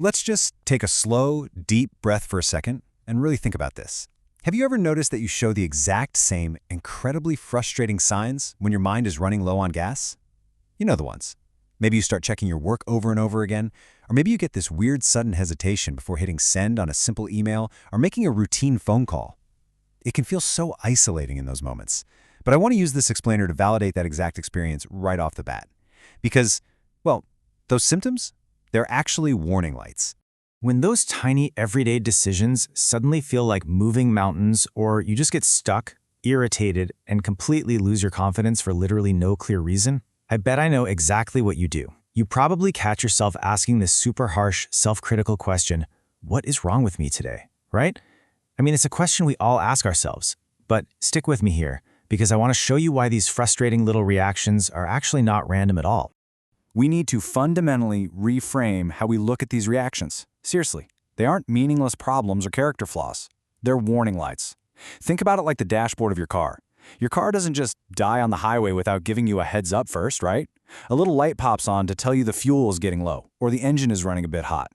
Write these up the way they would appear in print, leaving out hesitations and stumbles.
Let's just take a slow, deep breath for a second and really think about this. Have you ever noticed that you show the exact same incredibly frustrating signs when your mind is running low on gas? You know the ones. Maybe you start checking your work over and over again, or maybe you get this weird sudden hesitation before hitting send on a simple email or making a routine phone call. It can feel so isolating in those moments. But I want to use this explainer to validate that exact experience right off the bat. Because, well, those symptoms, they're actually warning lights. When those tiny everyday decisions suddenly feel like moving mountains, or you just get stuck, irritated, and completely lose your confidence for literally no clear reason, I bet I know exactly what you do. You probably catch yourself asking this super harsh, self-critical question, what is wrong with me today, right? I mean, it's a question we all ask ourselves, but stick with me here, because I want to show you why these frustrating little reactions are actually not random at all. We need to fundamentally reframe how we look at these reactions. Seriously, they aren't meaningless problems or character flaws. They're warning lights. Think about it like the dashboard of your car. Your car doesn't just die on the highway without giving you a heads up first, right? A little light pops on to tell you the fuel is getting low or the engine is running a bit hot.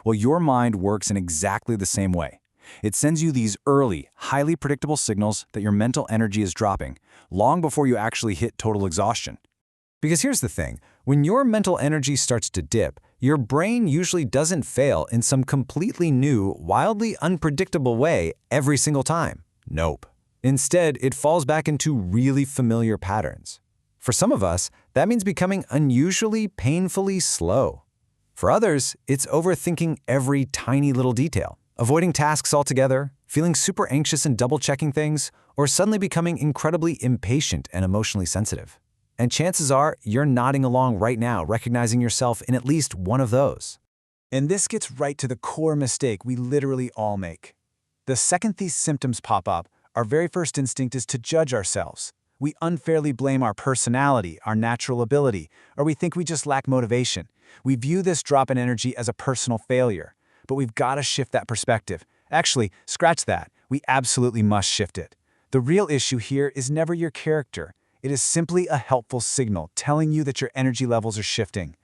Well, your mind works in exactly the same way. It sends you these early, highly predictable signals that your mental energy is dropping, long before you actually hit total exhaustion. Because here's the thing, when your mental energy starts to dip, your brain usually doesn't fail in some completely new, wildly unpredictable way every single time. Nope. Instead, it falls back into really familiar patterns. For some of us, that means becoming unusually, painfully slow. For others, it's overthinking every tiny little detail, avoiding tasks altogether, feeling super anxious and double-checking things, or suddenly becoming incredibly impatient and emotionally sensitive. And chances are you're nodding along right now, recognizing yourself in at least one of those. And this gets right to the core mistake we literally all make. The second these symptoms pop up, our very first instinct is to judge ourselves. We unfairly blame our personality, our natural ability, or we think we just lack motivation. We view this drop in energy as a personal failure. But we've got to shift that perspective. Actually, scratch that. We absolutely must shift it. The real issue here is never your character. It is simply a helpful signal telling you that your energy levels are shifting.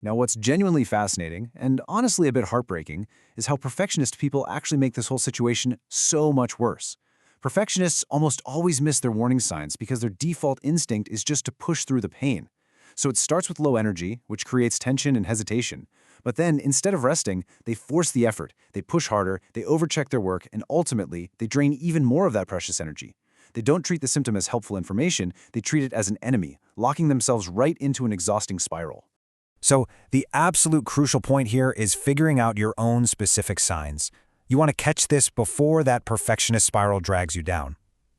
Now, what's genuinely fascinating, and honestly a bit heartbreaking, is how perfectionist people actually make this whole situation so much worse. Perfectionists almost always miss their warning signs because their default instinct is just to push through the pain. So it starts with low energy, which creates tension and hesitation. But then, instead of resting, they force the effort, they push harder, they overcheck their work, and ultimately, they drain even more of that precious energy. They don't treat the symptom as helpful information, they treat it as an enemy, locking themselves right into an exhausting spiral. So the absolute crucial point here is figuring out your own specific signs. You want to catch this before that perfectionist spiral drags you down.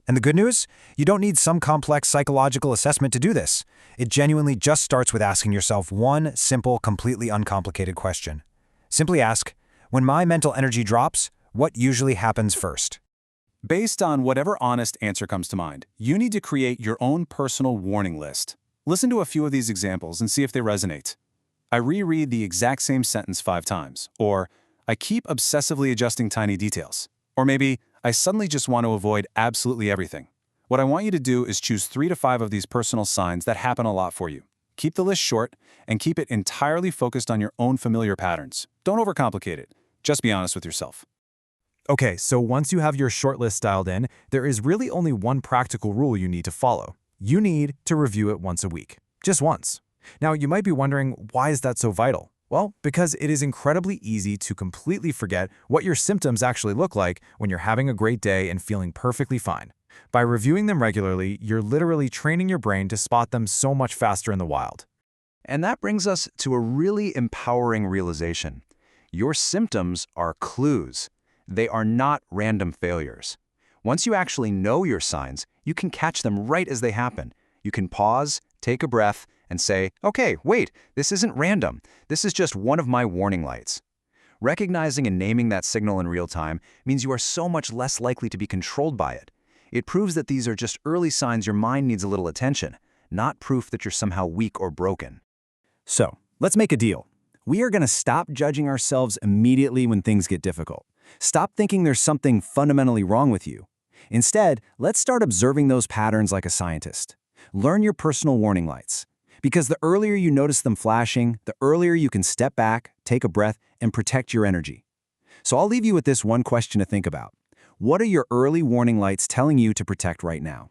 And the good news? You don't need some complex psychological assessment to do this. It genuinely just starts with asking yourself one simple, completely uncomplicated question. Simply ask, when my mental energy drops, what usually happens first? Based on whatever honest answer comes to mind, you need to create your own personal warning list. Listen to a few of these examples and see if they resonate. I reread the exact same sentence 5 times, or I keep obsessively adjusting tiny details, or maybe I suddenly just want to avoid absolutely everything. What I want you to do is choose 3 to 5 of these personal signs that happen a lot for you. Keep the list short and keep it entirely focused on your own familiar patterns. Don't overcomplicate it. Just be honest with yourself. Okay, so once you have your short list dialed in, there is really only one practical rule you need to follow. You need to review it once a week. Just once. Now, you might be wondering, why is that so vital? Well, because it is incredibly easy to completely forget what your symptoms actually look like when you're having a great day and feeling perfectly fine. By reviewing them regularly, you're literally training your brain to spot them so much faster in the wild. And that brings us to a really empowering realization. Your symptoms are clues. They are not random failures. Once you actually know your signs, you can catch them right as they happen. You can pause, take a breath, and say, okay, wait, this isn't random. This is just one of my warning lights. Recognizing and naming that signal in real time means you are so much less likely to be controlled by it. It proves that these are just early signs your mind needs a little attention, not proof that you're somehow weak or broken. So, let's make a deal. We are going to stop judging ourselves immediately when things get difficult. Stop thinking there's something fundamentally wrong with you. Instead, let's start observing those patterns like a scientist. Learn your personal warning lights. Because the earlier you notice them flashing, the earlier you can step back, take a breath, and protect your energy. So I'll leave you with this one question to think about. What are your early warning lights telling you to protect right now?